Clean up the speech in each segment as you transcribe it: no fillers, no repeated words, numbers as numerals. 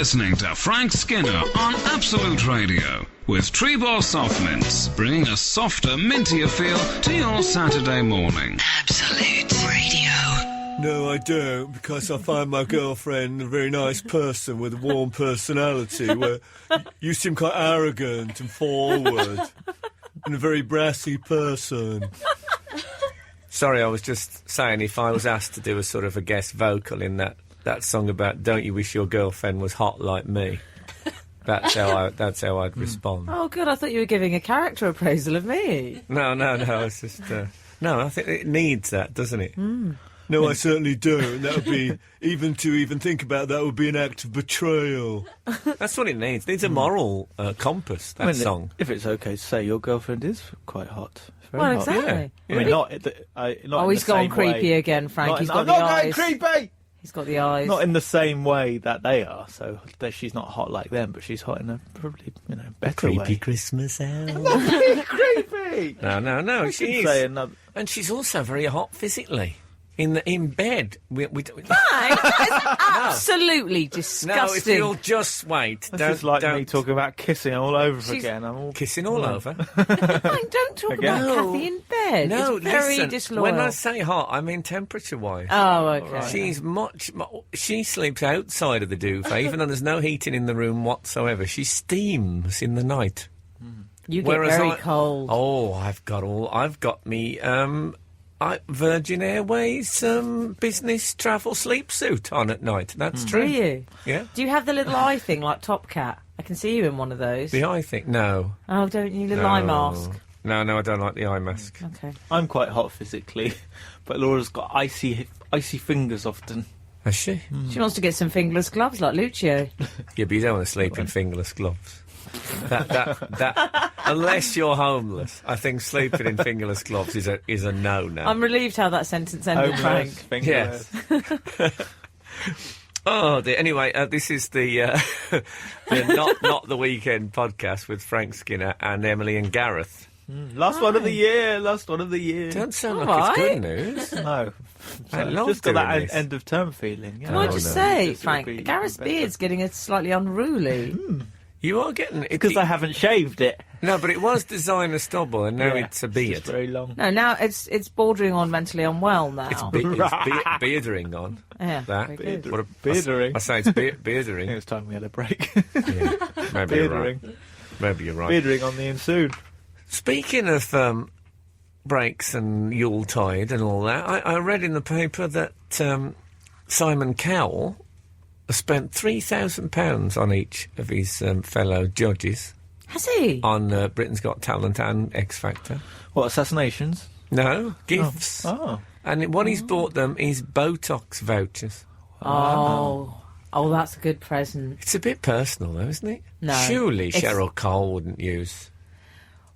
listening to Frank Skinner on Absolute Radio with Treebor Soft Mints, bringing a softer, mintier feel to your Saturday morning. Absolute Radio. No, I don't, because I find my girlfriend a very nice person with a warm personality, where you seem quite arrogant and forward and a very brassy person. Sorry, I was just saying, if I was asked to do a sort of a guest vocal in that song about "Don't You Wish Your Girlfriend Was Hot Like Me," that's how I'd respond. Oh, good. I thought you were giving a character appraisal of me. No. It's just no. I think it needs that, doesn't it? Mm. No, I certainly don't. That would be even think about that would be an act of betrayal. That's what it needs. It needs a moral compass. That song. If it's okay to say, your girlfriend is quite hot. Very Well, hot. exactly. Yeah. I mean, not in He's the gone same creepy way. again, Frank. He's got I'm the not eyes. going creepy. He's got the eyes. Not in the same way that they are. So that she's not hot like them, but she's hot in a probably better Creepy way. Christmas hour. I'm not being creepy. No. She is. Say another. And she's also very hot physically. In bed. Frank, that is absolutely disgusting. No, if you'll just wait. This is like me talking about kissing all over again. I'm all kissing all over. Frank, don't talk Again? about Kathy in bed. No, it's very listen, disloyal. when I say hot, I mean temperature-wise. Oh, okay. She's she sleeps outside of the duvet, even though there's no heating in the room whatsoever. She steams in the night. You get Whereas very cold. Oh, I've got me Virgin Airways business travel sleep suit on at night. That's true. Do you? Yeah. Do you have the little eye thing like Top Cat? I can see you in one of those. The eye thing? No. Oh, don't you? Little eye mask. No, I don't like the eye mask. Okay. I'm quite hot physically, but Laura's got icy fingers often. Has she? She wants to get some fingerless gloves like Lucio. Yeah, but you don't want to sleep in fingerless gloves. That unless you're homeless, I think sleeping in fingerless gloves is a no-no. I'm relieved how that sentence ended, Frank. Fingerless. Yes. Oh, dear. Anyway, this is the not the weekend podcast with Frank Skinner and Emily and Gareth. Last one of the year. Don't sound like All it's good right. news. No. I love Just got doing that this. end of term feeling. Can I just say, Just would be Frank, Gareth's better. beard's getting slightly unruly. You are getting it Because I haven't shaved it. No, but it was designer stubble, and now it's a beard. It's very long. No, now it's bordering on mentally unwell now. It's beardering on. Yeah, That. very good. What a, Beardering. I say it's I think beardering. it's time we had a break. Yeah, maybe you're right. Beardering. Maybe you're right. Beardering on the ensued. Speaking of breaks and Yuletide and all that, I read in the paper that Simon Cowell has spent £3,000 on each of his fellow judges Has he? on Britain's Got Talent and X Factor. What, assassinations? No, gifts. Oh. And what he's bought them is Botox vouchers. Oh, that's a good present. It's a bit personal, though, isn't it? No. Surely It's- Cheryl Cole wouldn't use...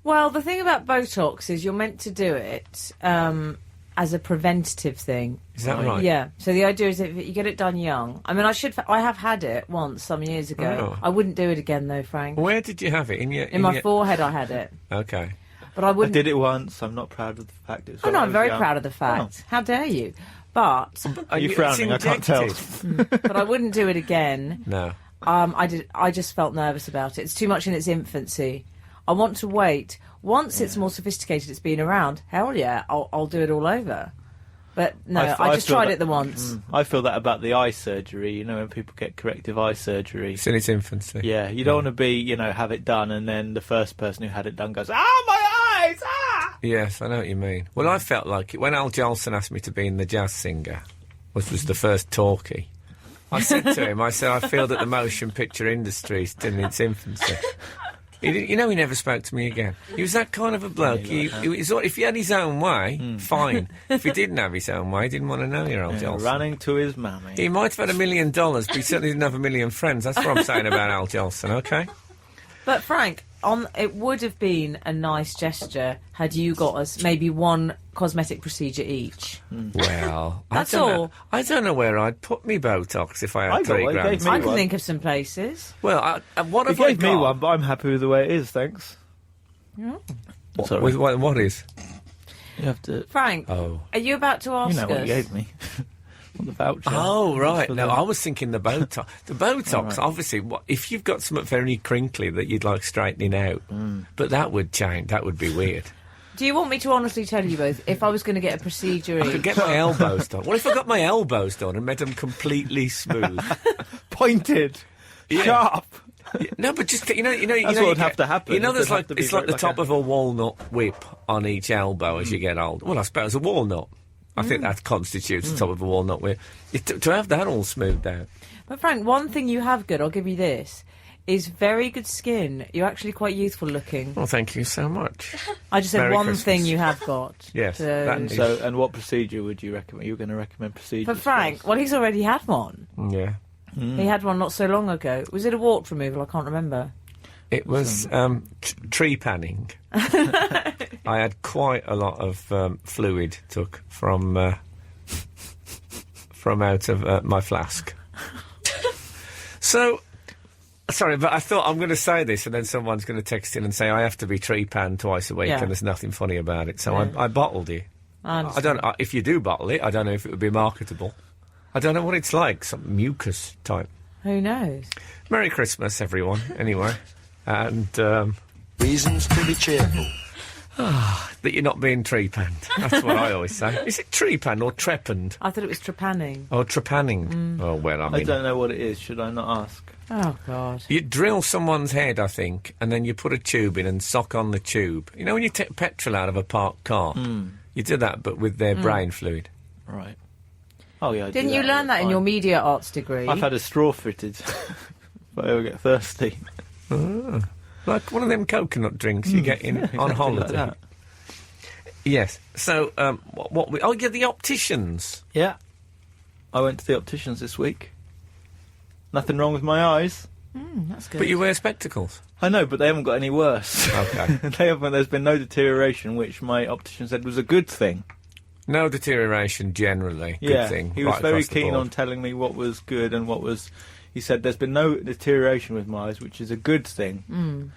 Well, the thing about Botox is you're meant to do it as a preventative thing. Is that right? Yeah. So the idea is if you get it done young. I mean, I have had it once some years ago. Oh. I wouldn't do it again though, Frank. Where did you have it? In my forehead, I had it, Okay. but I I wouldn't. did it once. I'm not proud of the fact. It was Oh when no, I I'm was very young. proud of the fact. How dare you? But Are you It's frowning? I can't tell. injected. but I wouldn't do it again. No. I just felt nervous about it. It's too much in its infancy. I want to wait. Once it's more sophisticated, it's been around. Hell yeah, I'll do it all over. But no, I just feel tried that- it the once. I feel that about the eye surgery. You know, when people get corrective eye surgery. It's in its infancy. Yeah, you don't want to be, have it done, and then the first person who had it done goes, my eyes, ah! Yes, I know what you mean. Well, I felt like it when Al Jolson asked me to be in The Jazz Singer, which was the first talkie. I said to him, I feel that the motion picture industry is still in its infancy. He never spoke to me again. He was that kind of a bloke. If he had his own way, fine. If he didn't have his own way, he didn't want to know you, Al Jolson. Running to his mammy. He might have had $1 million, but he certainly didn't have 1 million friends. That's what I'm saying about Al Jolson, okay? But Frank, it would have been a nice gesture had you got us maybe one cosmetic procedure each. Well, That's I don't know. all. I don't know where I'd put me Botox if I I had got £3 one, grand. gave me I can one. think of some places. Well, what He have I gave me got? one, but I'm happy with the way it is, thanks. Sorry. With what is? You have to... Frank, Oh. are you about to ask You know what us? you gave me. on the voucher. Oh, right. For No, the- I was thinking the Botox. The Botox, obviously, if you've got something very crinkly that you'd like straightening out, but that would change. That would be weird. Do you want me to honestly tell you both, if I was going to get a procedure I could get my elbows done. What if I got my elbows done and made them completely smooth? Pointed, sharp. No, but just that's what would have to happen. You know, there's It'd have like to be it's like the like top a- of a walnut whip on each elbow as you get older. Well, I suppose a walnut. I think that constitutes the top of a walnut whip. To have that all smoothed out. But Frank, one thing you have good, I'll give you this, is very good skin. You're actually quite youthful looking. Well, thank you so much. I just said Merry one Christmas. thing you have got. Yes, So- that is- So, and what procedure would you recommend? You were going to recommend procedures. But Frank, first. well, he's already had one. Yeah. He had one not so long ago. Was it a wart removal? I can't remember. It was tree panning. I had quite a lot of fluid took from out of my flask. So, sorry, but I thought I'm going to say this and then someone's going to text in and say I have to be tree panned twice a week Yeah. and there's nothing funny about it. So Yeah. I bottled it. I I understand. don't. If you do bottle it, I don't know if it would be marketable. I don't know what it's like. Some mucus type. Who knows? Merry Christmas, everyone. Anyway, and Reasons to be cheerful. that you're not being tree panned. That's what I always say. Is it tree panned or trepanned? I thought it was trepanning. Or trepanning? Oh well, I I mean, don't know what it is. Should I not ask? Oh, God. you drill someone's head, I think, and then you put a tube in and sock on the tube. You know when you take petrol out of a parked car, you do that, but with their brain fluid. Right. Oh yeah. I do Didn't you that learn all that the in your time. media arts degree? I've had a straw fitted. If I ever get thirsty. Like one of them coconut drinks you get in on Exactly like holiday. that. Yes. So, the opticians. Yeah. I went to the opticians this week. Nothing wrong with my eyes. That's good. But you wear spectacles. I know, but they haven't got any worse. Okay. They haven't. There's been no deteration, which my optician said was a good thing. No deterioration generally. Good Yeah, thing. he was right very across the keen board. on telling me what was good and what was. He said there's been no deterioration with my eyes, which is a good thing.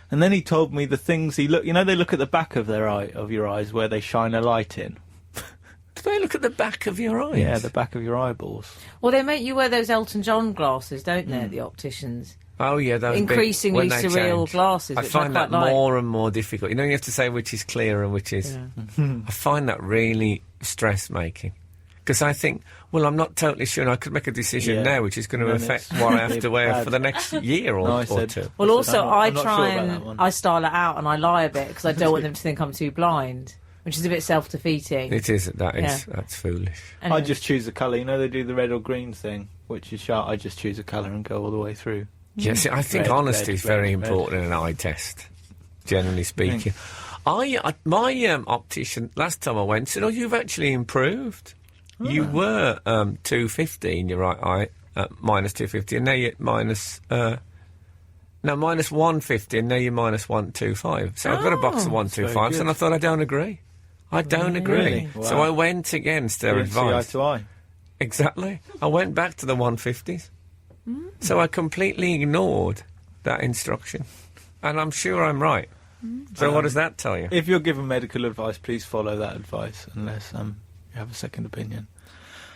And then he told me the things he look. You know, they look at the back of your eyes where they shine a light in. Do they look at the back of your eyes? Yeah, the back of your eyeballs. Well, they make you wear those Elton John glasses, don't they, at the opticians? Oh, yeah, those big- Increasingly when they surreal change. glasses, I which find I that quite like. more and more difficult. You know, you have to say which is clear and which is... I find that really stress-making. Because I think, well, I'm not totally sure, and I could make a decision Yeah. now which is going to And then affect it's what I have really to wear bad. for the next year or, No, I or said- two. Well, I also, said, I I'm not try sure about that and one. I style it out and I lie a bit because I don't want them to think I'm too blind, which is a bit self-defeating. It is, that's Yeah. foolish. Anyway. I just choose a colour. You know, they do the red or green thing, which is sharp. I just choose a colour and go all the way through. Yes, I think Red, honesty red, is very red, red. important in an eye test, generally speaking. My optician, last time I went, said, oh, you've actually improved. You were 250 in your right eye, minus 250, and now you're minus 150, and now you're minus 125. So I've got a box of 125s, and I thought, I don't agree. I don't agree. Really? So Wow. I went against their You didn't see eye advice. to eye. Exactly. I went back to the 150s. So I completely ignored that instruction. And I'm sure I'm right. So what does that tell you? If you're given medical advice, please follow that advice, unless you have a second opinion.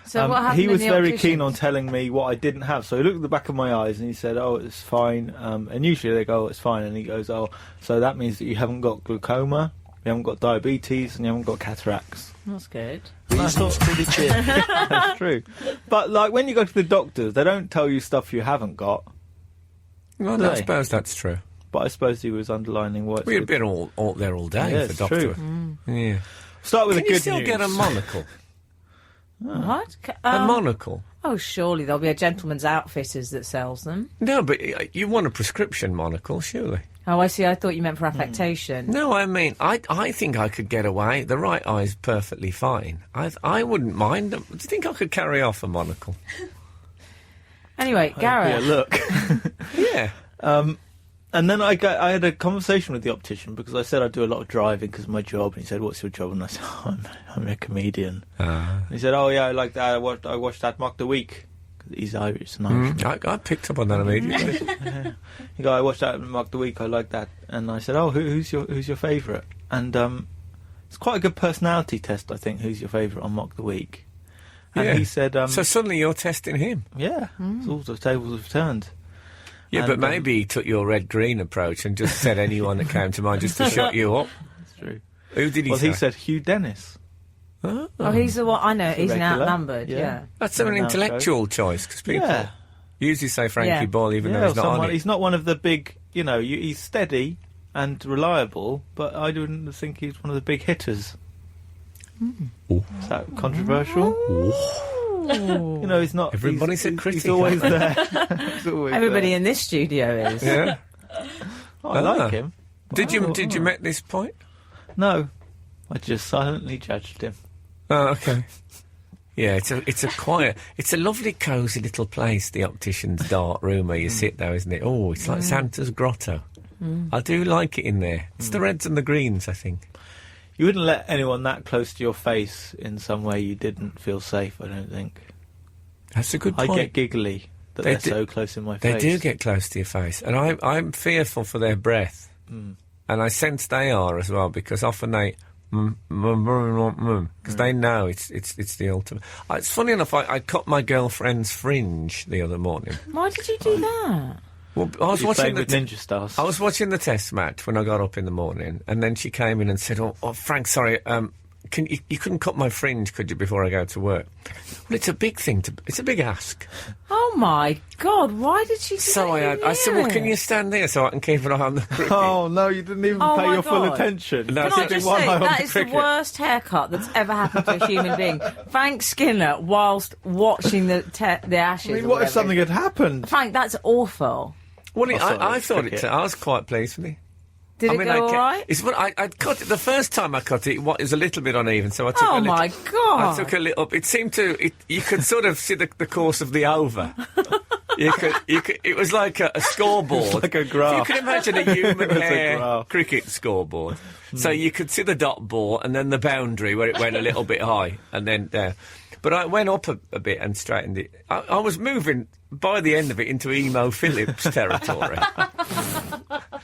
So what happened He in was the very opticians? keen on telling me what I didn't have. So he looked at the back of my eyes and he said, "Oh, it's fine." And usually they go, "Oh, it's fine," and he goes, "Oh, so that means that you haven't got glaucoma, you haven't got diabetes, and you haven't got cataracts." That's good. Reasons to be cheerful. That's true. But like when you go to the doctors, they don't tell you stuff you haven't got. Well, do I they? suppose that's true. But I suppose he was underlining what. We've been all there all day Yeah, for it's doctor. true. Yeah. Start with Can the you good still news. get a monocle? What? A monocle? Oh, surely there'll be a gentleman's outfitters that sells them. No, but you want a prescription monocle, surely. Oh, I see. I thought you meant for affectation. No, I mean, I think I could get away. The right eye's perfectly fine. I wouldn't mind. Do you think I could carry off a monocle? Anyway, Yeah, Gareth. look. Yeah. And then I had a conversation with the optician because I said I do a lot of driving because of my job, and he said, "What's your job?" And I said, oh, "I'm a comedian." And he said, "Oh yeah, I like that. I watched that mock the week." 'Cause he's Irish and Irish. I picked up on that immediately. He go, "I watched that mock the week. I like that." And I said, "Oh, who's your favourite?" And it's quite a good personality test, I think. Who's your favourite on mock the week? And he said, so suddenly you're testing him. yeah, it's all the tables have turned. Yeah, And, but maybe he took your red-green approach and just said anyone that came to mind just to shut you up. That's true. Who did he Well, say? he said Hugh Dennis. Oh. Oh, he's the one. I know. He's an Regular. outnumbered. Yeah. Yeah. That's an Now intellectual choice, because people Yeah. usually say Frankie Yeah. Boyle even though Yeah, he's not on it. he's not one of the big, he's steady and reliable, but I didn't think he's one of the big hitters. Ooh. Is that controversial? He's not. Everybody's he's, a critic, He's always aren't there. He's always Everybody there. in this studio is. Yeah. Oh, I like him. Did you Oh. make this point? No, I just silently judged him. Oh, okay. Yeah, it's a lovely cosy little place, the optician's dark room where you sit though, isn't it? Oh, it's like Santa's grotto. I do like it in there. It's the reds and the greens, I think. You wouldn't let anyone that close to your face in some way you didn't feel safe, I don't think. That's a good I point. get giggly that They they're do- so close in my They face. do get close to your face, and I'm fearful for their breath, and I sense they are as well, because often they because they know it's the ultimate. It's funny enough. I cut my girlfriend's fringe the other morning. Why did you do that? Well, I was He's watching playing the with Ninja Stars. I was watching the test match when I got up in the morning, and then she came in and said, "Oh, Frank, sorry, you couldn't cut my fringe, could you, before I go to work?" Well, it's a big thing it's a big ask. Oh my God! Why did she? So I said, "Well, can you stand there so I can keep an eye on the cricket?" Oh no, you didn't even Oh pay my your full God. attention. No, Can I Keeping just one say, eye on that the is the cricket. worst haircut that's ever happened to a human being. Frank Skinner, whilst watching the Ashes. I mean, or what if whatever. something had happened? Frank, that's awful. Well, sorry, I it's thought cricket. I was quite pleased with it. Did it go all right? It's what I cut it the first time I cut it. It was a little bit uneven, so I took Oh a little. my God! I took a little. It seemed to. You could sort of see the course of the over. You could. It was like a scoreboard. Like a graph. You can imagine a human It was a hair graph. cricket scoreboard. So you could see the dot ball and then the boundary where it went a little bit high and then down. But I went up a bit and straightened it. I was moving by the end of it into Emo Phillips territory.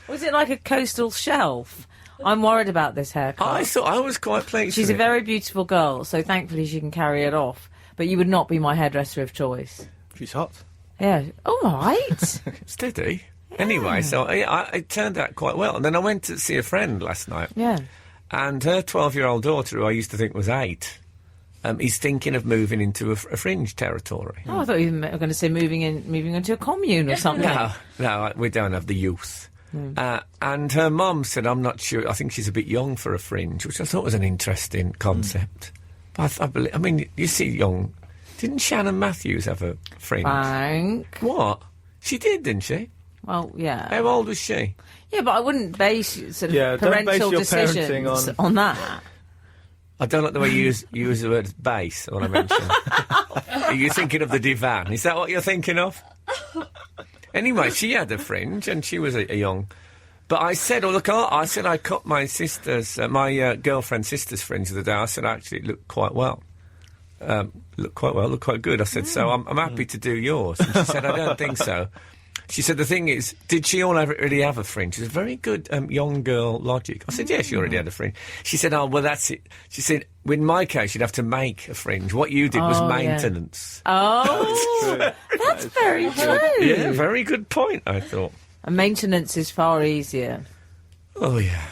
Was it like a coastal shelf? I'm worried about this haircut. I thought I was quite pleased. She's with a it. very beautiful girl, so thankfully she can carry it off. But you would not be my hairdresser of choice. She's hot. Yeah. All right. steady. Anyway, so it turned out quite well. And then I went to see a friend last night. Yeah. And her 12-year-old daughter, who I used to think was 8, is thinking of moving into a fringe territory. Oh, I thought you were going to say moving into a commune or something. No, we don't have the youth. And her mum said, "I'm not sure. I think she's a bit young for a fringe," which I thought was an interesting concept. But I mean, you see young... Didn't Shannon Matthews have a fringe? Frank. What? She did, didn't she? Well, yeah. How old was she? Yeah, but I wouldn't base sort of Yeah, don't base parental your decisions parenting on that. I don't like the way you use the word base when I mention. Are you thinking of the divan? Is that what you're thinking of? Anyway, she had a fringe and she was a young. But I said, look, I said I cut my sister's, my girlfriend's sister's fringe the other day. I said, actually, it looked quite well. Looked quite good. I said, so I'm happy to do yours. And she said, I don't think so. She said, the thing is, did she already have a fringe? She said, very good young girl logic. I said, yes, she already had a fringe. She said, oh, well, that's it. She said, in my case, you'd have to make a fringe. What you did was Oh, yeah. maintenance. Oh, that's very true. Yeah, very good point, I thought. And maintenance is far easier. Oh, yeah.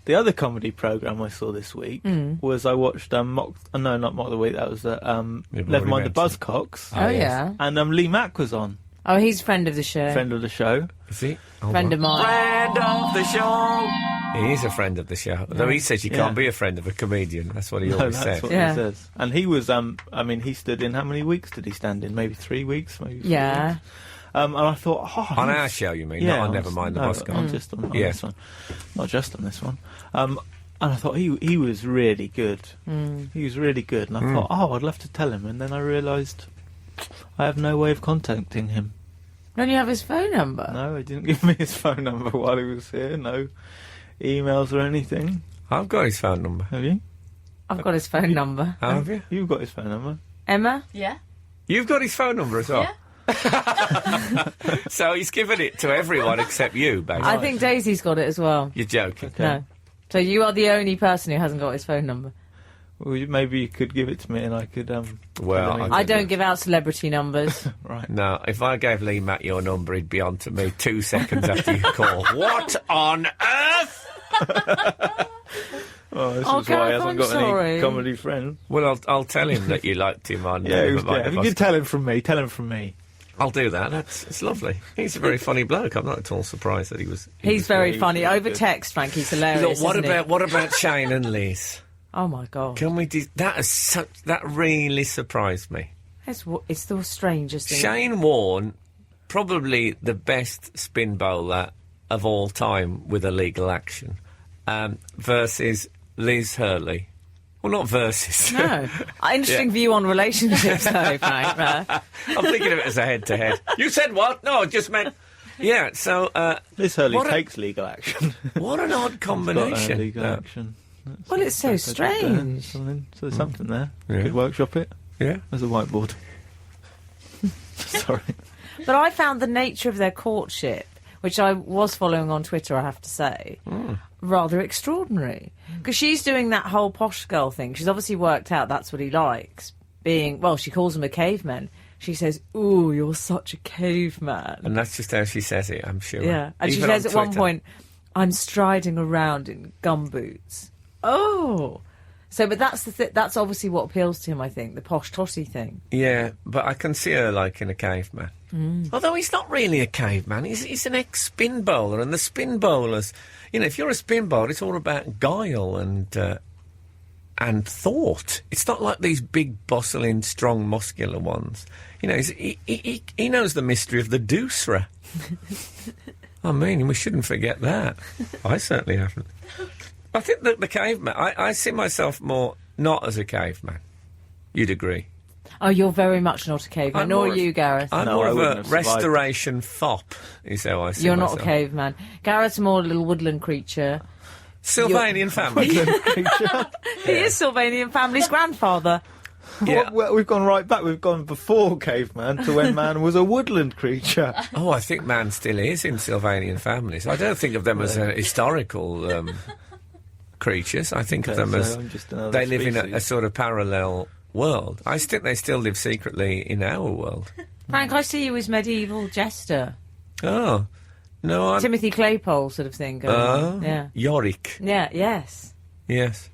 The other comedy programme I saw this week was I watched not Mock the Week, that was You've Never Mind already the mentioned. Buzzcocks. Oh, yes. yeah. And Lee Mack was on, Oh, he's friend of the show. friend of the show. Is he? Friend of mine. Friend of the show. He is a friend of the show. Though he says you can't be a friend of a comedian. That's what he always that's says. what Yeah. he says. And he was, he stood in, how many weeks did he stand in? Maybe 3 weeks? Maybe 4 Yeah. weeks? And I thought, On our show, you mean? Not on Never Mind the Buzzcocks. on just on Yeah. this one. Not just on this one. And I thought he was really good. He was really good. And I thought, I'd love to tell him. And then I realised I have no way of contacting him. Don't you have his phone number? No, he didn't give me his phone number while he was here. No emails or anything. I've got his phone number. Have you? I've got his phone number. How have you? You've got his phone number. Emma? Yeah. You've got his phone number as well. So he's given it to everyone except you, basically. I think Daisy's got it as well. You're joking. Okay. No. So you are the only person who hasn't got his phone number. Well, maybe you could give it to me and I could. Well, I don't give out celebrity numbers. Right. No, if I gave Lee Mack your number, he'd be on to me 2 seconds after you call. What on earth? Oh, this Oh, is why he Gareth, hasn't I'm got sorry. any comedy friends. Well, I'll tell him that you liked him on. Yeah, Never Mind if If you I could tell him from me, tell him from me. I'll do that. It's lovely. He's a very funny bloke. I'm not at all surprised that he was. He's very he's funny. very Over good. text, Frank, he's hilarious. Look, isn't he? what about Shane and Liz? Oh my god, Can we do that? Really surprised me. it's the strangest thing. Shane Warne, probably the best spin bowler of all time with a legal action, versus Liz Hurley. Well, not versus. No, interesting view on relationships, though, Frank. I'm thinking of it as a head-to-head. You said what? No, I just meant... Yeah, so... Liz Hurley what takes legal action. what an odd combination. Legal action. Well, it's so strange. So there's something there. Yeah. Could workshop it. Yeah. There's a whiteboard. Sorry. But I found the nature of their courtship, which I was following on Twitter, I have to say, rather extraordinary. Because she's doing that whole posh girl thing. She's obviously worked out that's what he likes. She calls him a caveman. She says, "Ooh, you're such a caveman." And that's just how she says it, I'm sure. Yeah. And she Even says on at one Twitter. point, "I'm striding around in gumboots." Oh. So, but that's obviously what appeals to him, I think, the posh totty thing. Yeah, but I can see her liking a caveman. Although he's not really a caveman, he's an ex-spin bowler, and the spin bowlers, if you're a spin bowler, it's all about guile and thought. It's not like these big, bustling, strong, muscular ones. He knows the mystery of the doosra. I mean, we shouldn't forget that. I certainly haven't. I think that the caveman, I see myself more not as a caveman. You'd agree? Oh, you're very much not a caveman, nor are you, Gareth. I'm No, more I of wouldn't a have survived. restoration fop, is how I see You're myself. not a caveman. Gareth's more a little woodland creature. Sylvanian family. He is Sylvanian family's grandfather. Yeah. Well, we've gone right back. We've gone before caveman to when man was a woodland creature. Oh, I think man still is in Sylvanian families. I don't think of them as historical creatures. I think of them as I'm just another they live in a species. sort of parallel world. I think they still live secretly in our world. Frank, I see you as medieval jester. Oh, no, I'm Timothy Claypole sort of thing going on. Yeah. Yorick. Yeah, yes. Yes.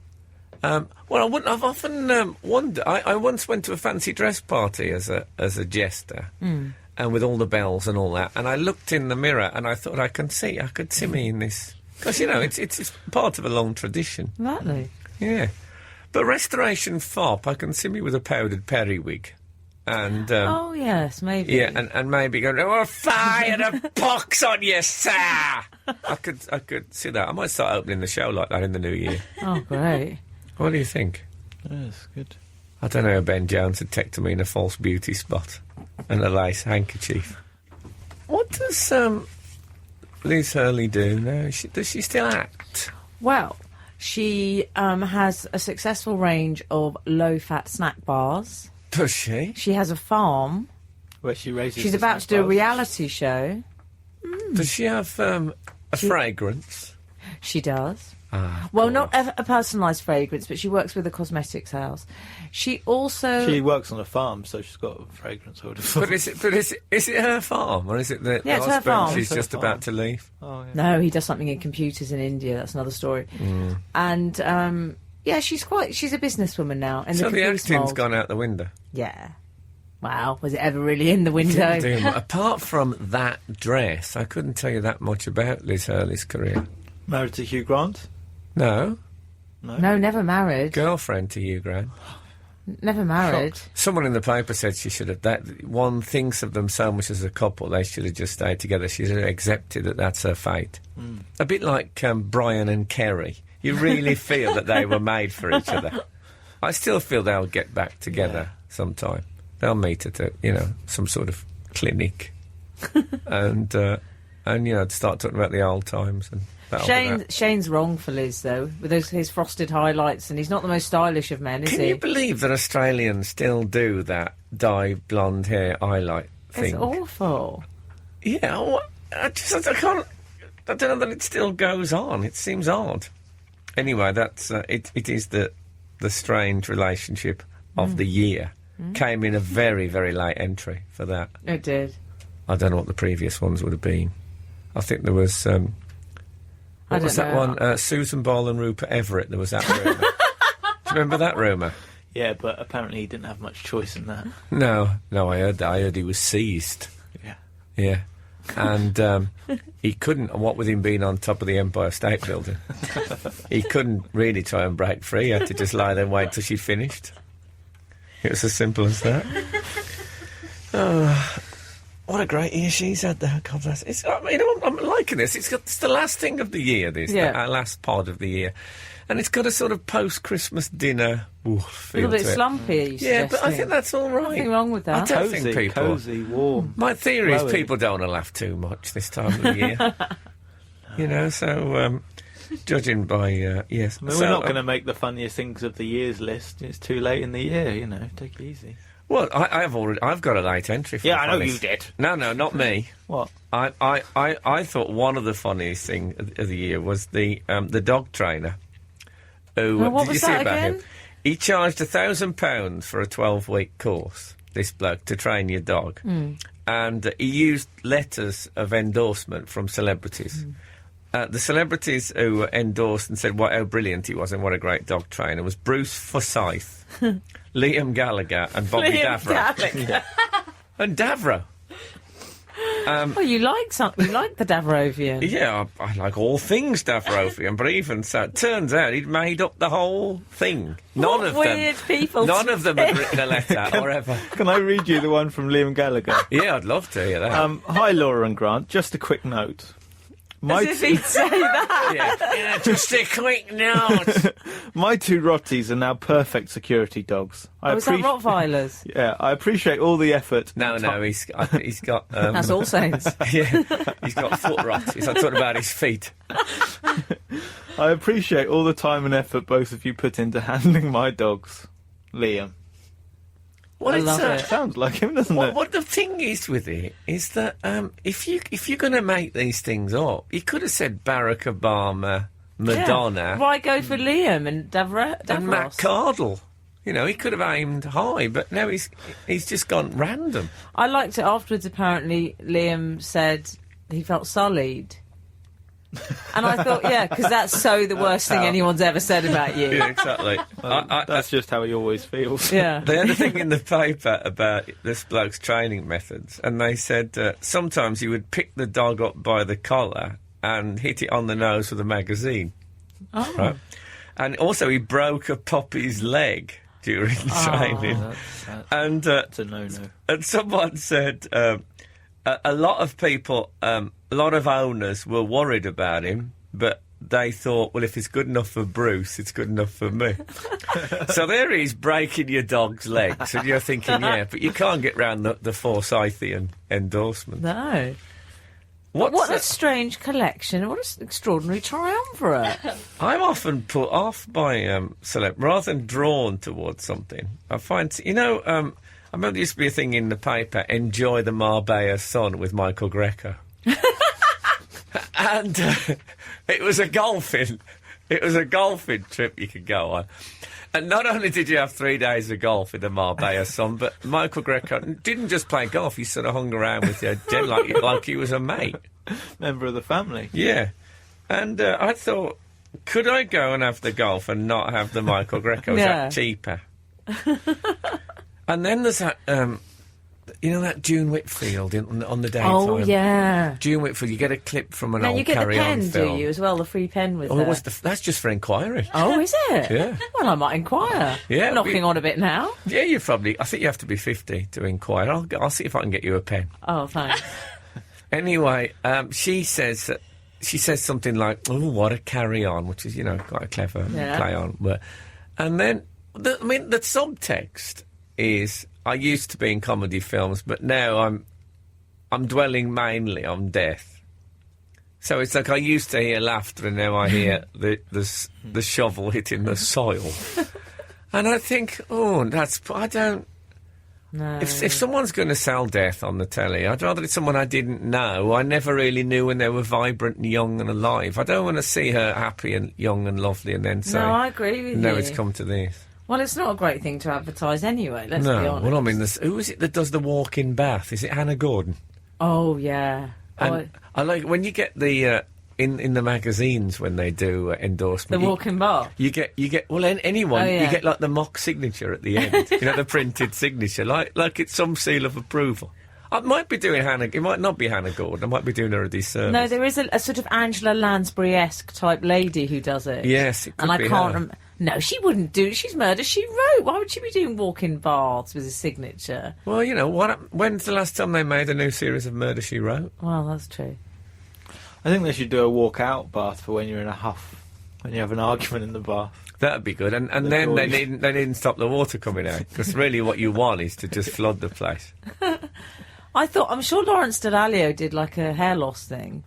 Well, I've often wondered. I once went to a fancy dress party as a jester, and with all the bells and all that. And I looked in the mirror, and I thought I could see me in this, because it's part of a long tradition. Exactly. Yeah, but restoration fop, I can see me with a powdered periwig, and Oh, yes, maybe. yeah, and maybe going, "Oh, fire the pox on you, sir!" I could see that. I might start opening the show like that in the new year. Oh, great. What do you think? Yes, good. I don't know how Ben Jones had taken me in a false beauty spot and a lace handkerchief. What does Liz Hurley do now? Does she still act? Well, she has a successful range of low-fat snack bars. Does she? She has a farm. Where she raises. She's the about to snack do a bars. reality show. Does she have a fragrance? She does. Ah, Well, not a personalised fragrance, but she works with a cosmetics house. She also... She works on a farm, so she's got a fragrance. I would have But thought. is it her farm, or is it the Yeah, it's her husband farm. she's It's her just farm. about to leave? Oh, yeah. No, he does something in computers in India. That's another story. And, yeah, she's a businesswoman now. In So the the caboose acting's mould. gone out the window. Yeah. Wow, was it ever really in the window? Apart from that dress, I couldn't tell you that much about Liz Hurley's career. Married to Hugh Grant. No, No, never married. girlfriend to Hugh Grant. Never married. Someone in the paper said she should have. That one thinks of them so much as a couple, they should have just stayed together. She should have accepted that that's her fate. A bit like Brian and Kerry. You really feel that they were made for each other. I still feel they'll get back together sometime. They'll meet at some sort of clinic, and start talking about the old times. And that'll be that. Shane's wrong for Liz, though, with his frosted highlights, and he's not the most stylish of men, is Can he? you believe that Australians still do that dye blonde hair highlight thing? It's awful. Yeah, I can't. I don't know that it still goes on. It seems odd. Anyway, that's it is the the strange relationship of the year came in a very, very late entry for that. It did. I don't know what the previous ones would have been. I think there was... what was that one? Susan Boyle and Rupert Everett. There was that rumour. Do you remember that rumour? Yeah, but apparently he didn't have much choice in that. No, I heard that. I heard he was seized. Yeah. Yeah. And he couldn't, what with him being on top of the Empire State Building, he couldn't really try and break free. He had to just lie there and wait till she finished. It was as simple as that. Oh, what a great year she's had there. God bless. I'm liking this. It's the last thing of the year, our last pod of the year. And it's got a sort of post-Christmas dinner feel a little bit to it. slumpy. Yeah, but I think that's all right. Nothing wrong with that. I don't think people... Cosy, warm. My theory is glowy. people don't want to laugh too much this time of the year. You know, so judging by... yes. I mean, we're not going to make the funniest things of the year's list. It's too late in the year, you know. Take it easy. Well, I've got a late entry for Yeah, the I know funniest. you did. No, not me. What? I thought one of the funniest things of the year was the dog trainer. Who, Well, what did you was see that about again? him? He charged £1,000 for a 12-week course, this bloke, to train your dog. And he used letters of endorsement from celebrities. The celebrities who endorsed and said how brilliant he was and what a great dog trainer was Bruce Forsyth, Liam Gallagher and Bobby Davro. And Davro. Well, you like the Davrovian. Yeah, I like all things Davrovian, but even so, it turns out he'd made up the whole thing. None What of weird them. people None to of them had written a letter or ever. Can I read you the one from Liam Gallagher? Yeah, I'd love to hear that. Hi, Laura and Grant. Just a quick note. As if he'd say that. yeah, just a quick note. My two Rotties are now perfect security dogs. Was that Rottweilers? Yeah, I appreciate all the effort. No, he's got. That's All Saints. Yeah, he's got foot rot. He's not talking about his feet. I appreciate all the time and effort both of you put into handling my dogs. Liam. I love it. Sounds like him, doesn't it? What the thing is with it is that if you're going to make these things up, you could have said Barack Obama, Madonna, Yeah. Why go for Liam and Davros? and Matt Cardle. You know, he could have aimed high, but now he's just gone random. I liked it afterwards. Apparently, Liam said he felt sullied. And I thought, yeah, because that's so the worst thing anyone's ever said about you. Yeah, exactly. That's just how he always feels. Yeah. They had a thing in the paper about this bloke's training methods, and they said sometimes he would pick the dog up by the collar and hit it on the nose with a magazine. Oh. Right? And also he broke a puppy's leg during training. That's a no-no. And someone said a lot of people, a lot of owners were worried about him, but they thought, well, if it's good enough for Bruce, it's good enough for me. So there he is breaking your dog's legs, and you're thinking, yeah, but you can't get round the Forsythian endorsement. No. What's What a strange collection. What an extraordinary triumvirate. I'm often put off by celeb, rather than drawn towards something. I find, I remember there used to be a thing in the paper, Enjoy the Marbella Sun with Michael Greco. And it was a golfing trip you could go on. And not only did you have 3 days of golf in the Marbella Sun, but Michael Greco didn't just play golf, he sort of hung around with you like he was a mate. Member of the family. Yeah. And I thought, could I go and have the golf and not have the Michael Greco? Is that cheaper? And then there's that, that June Whitfield on the daytime. Oh, yeah. June Whitfield, you get a clip from an Now old you get the Carry-On pen, film. do you, as well, the free pen with That's just for inquiry. Oh, is it? Yeah. Well, I might inquire. Yeah, Knocking on a bit now. Yeah, I think you have to be 50 to inquire. I'll see if I can get you a pen. Oh, thanks. Anyway, she says something like, "Oh, what a Carry-On," which is quite a clever play on. And then the subtext is, I used to be in comedy films, but now I'm dwelling mainly on death. So it's like I used to hear laughter, and now I hear the shovel hitting the soil. And I think, I don't. No. If someone's going to sell death on the telly, I'd rather it's someone I didn't know. I never really knew when they were vibrant and young and alive. I don't want to see her happy and young and lovely and then say, No, I agree with you. no, it's come to this. Well, it's not a great thing to advertise anyway, let's be No, honest. well, I mean, who is it that does the walk-in bath? Is it Hannah Gordon? Oh, yeah. And I like when you get the in the magazines when they do endorsement. The walk-in bar. You get anyone. Oh, yeah. You get like the mock signature at the end. The printed signature, like it's some seal of approval. I might be doing Hannah. It might not be Hannah Gordon. I might be doing her a disservice. No, there is a sort of Angela Lansbury-esque type lady who does it. Yes, it could and be I can't. her. No, she wouldn't do. She's Murder She Wrote. Why would she be doing walk-in baths with a signature? Well, when's the last time they made a new series of Murder She Wrote? Well, that's true. I think they should do a walk-out bath for when you're in a huff, when you have an argument in the bath. That'd be good. And then they needn't stop the water coming out, because really what you want is to just flood the place. I'm sure Lawrence Dallaglio did like a hair loss thing.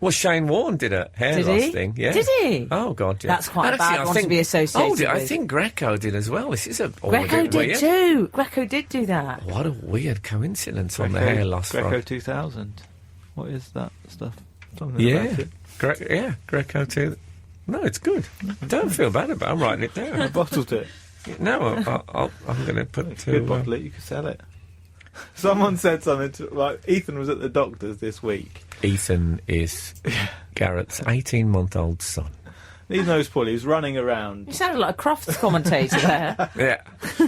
Well, Shane Warne did a hair Did loss he? thing. Yeah. Did he? Oh, God, yeah. That's quite a And bad actually, one to be associated I with. think Greco did as well. This is a... Greco did weird. too. Greco did do that. What a weird coincidence on the hair loss Greco front. 2000. What is that stuff? Something Yeah. about it. Greco too. No, it's good. Don't feel bad about it. I'm writing it I down. bottled it. No, I'm going to put If you could bottle it, you could sell it. Someone said something like, Ethan was at the doctor's this week. Ethan is Gareth's 18-month-old son. He knows Paul. He was running around. You sounded like a Crofts commentator there. Yeah.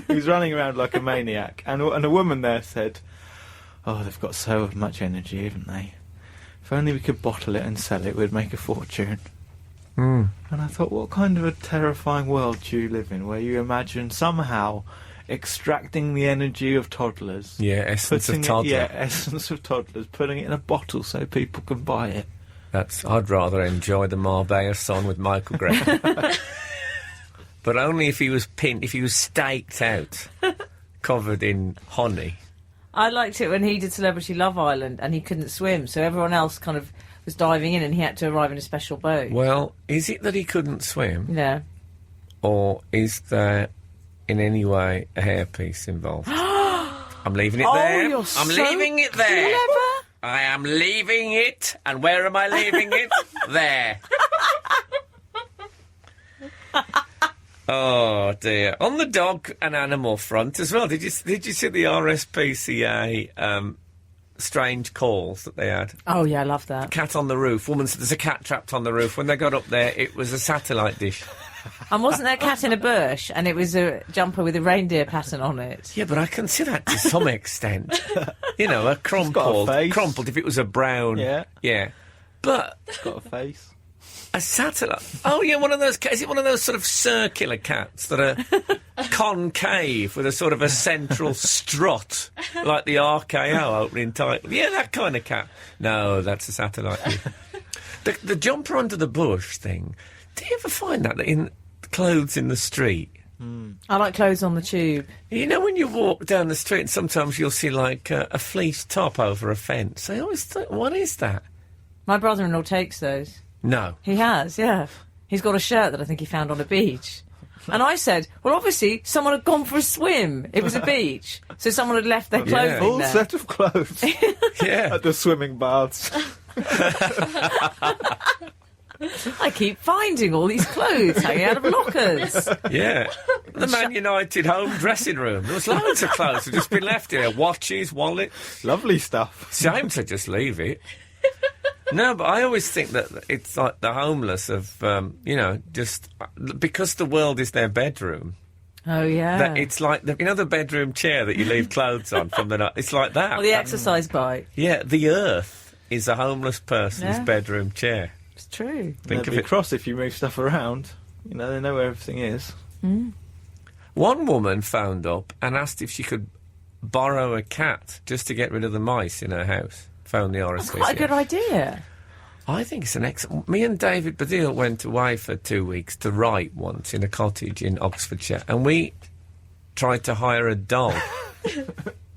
He was running around like a maniac. And a woman there said, "Oh, they've got so much energy, haven't they? If only we could bottle it and sell it, we'd make a fortune." Mm. And I thought, what kind of a terrifying world do you live in, where you imagine somehow extracting the energy of toddlers, Yeah, essence of putting toddler. essence of toddlers, putting it in a bottle so people can buy it. I'd rather enjoy the Marbella Sun with Michael Greco. But only if he was staked out, covered in honey. I liked it when he did Celebrity Love Island and he couldn't swim, so everyone else kind of was diving in and he had to arrive in a special boat. Well, is it that he couldn't swim, Yeah. or is there in any way a hairpiece involved? I'm leaving it Oh, there. you're I'm so leaving it there. clever. I am leaving it. And where am I leaving it? There. Oh dear. On the dog and animal front as well. Did you see the RSPCA strange calls that they had? Oh, yeah, I love that. Cat on the roof. Woman said there's a cat trapped on the roof. When they got up there, it was a satellite dish. And wasn't there a cat in a bush and it was a jumper with a reindeer pattern on it? Yeah, but I can see that to some extent. A crumpled. face. Crumpled if it was a brown. Yeah. Yeah. But It's got a face. a satellite. Oh, yeah, one of those. Is it one of those sort of circular cats that are concave with a sort of a central strut, like the RKO opening title? Yeah, that kind of cat. No, that's a satellite. The jumper under the bush thing. Do you ever find that in clothes in the street? I like clothes on the tube. When you walk down the street, and sometimes you'll see like a fleece top over a fence. I always think, what is that? My brother-in-law takes those. No. He has, yeah. He's got a shirt that I think he found on a beach. And I said, well, obviously, someone had gone for a swim. It was a beach. So someone had left their clothing Full there. set of clothes Yeah. at the swimming baths. I keep finding all these clothes hanging out of lockers. Yeah. The Man United home dressing room. There was loads of clothes that just been left here. Watches, wallet. Lovely stuff. Shame to just leave it. No, but I always think that it's like the homeless of, just because the world is their bedroom. Oh, yeah. That it's like the bedroom chair that you leave clothes on from the night. It's like that. Or the exercise bike. Yeah, the earth is a homeless person's Yeah. bedroom chair. It's true. Think They'd of be it. cross if you move stuff around. They know where everything is. One woman phoned up and asked if she could borrow a cat just to get rid of the mice in her house. Phoned the RSPCA. That's quite a good idea. I think it's an excellent... Me and David Baddiel went away for 2 weeks to write once in a cottage in Oxfordshire, and we tried to hire a dog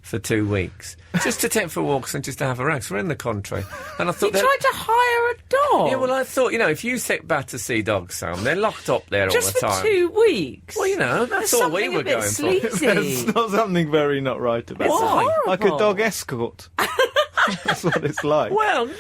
for 2 weeks, just to take for walks and just to have a rag. So we're in the country, and I You thought... tried to hire a dog? Yeah, well, I thought, if you take Battersea dogs home, they're locked up there just all the time. for 2 weeks? Well, that's There's all we something were a bit going for. sleazy. There's not something very not right about It's it. horrible. Like a dog escort. That's what it's like. Well, no,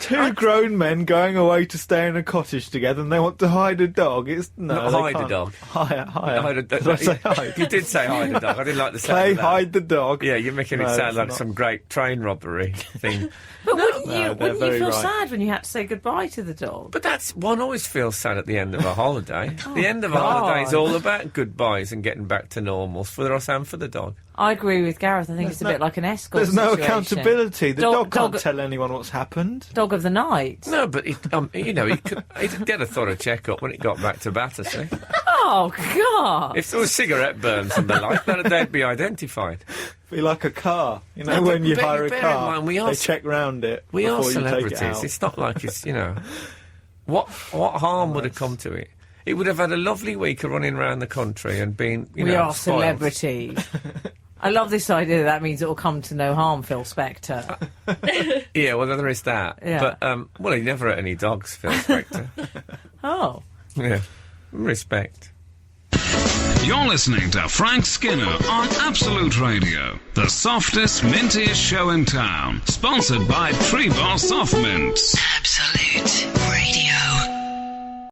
Two grown men going away to stay in a cottage together, and they want to hide a dog. It's no, Not they hide a can't. dog. Hide a dog. Did I say hide? You did say hide a dog. I didn't like the sound Play of that. hide the dog. Yeah, you're making it No, sound that's like not. some great train robbery thing. But wouldn't No, you, they're wouldn't you very feel right. sad when you had to say goodbye to the dog? But one always feels sad at the end of a holiday. The end of a God. holiday is all about goodbyes and getting back to normal for us and for the dog. I agree with Gareth. I think it's a bit like an escort There's no situation. accountability. The dog can't dog- tell anyone what's happened. Dog of the night. No, but he did get a thorough check-up when it got back to Battersea. Oh, God. If there was cigarette burns and the like, they'd be identified. Be like a car. You know, No, when but you bear- hire a bear in car, mind, we are they check round it We are before you take it celebrities. out. It's not like it's, what harm would have come to it? It would have had a lovely week of running around the country and been, We are spoiled. celebrities. I love this idea that means it will come to no harm, Phil Spector. Yeah, well, there is that. Yeah. But, well, he never hurt any dogs, Phil Spector. Oh. Yeah. Respect. You're listening to Frank Skinner on Absolute Radio, the softest, mintiest show in town. Sponsored by Tree Bar Soft Mints.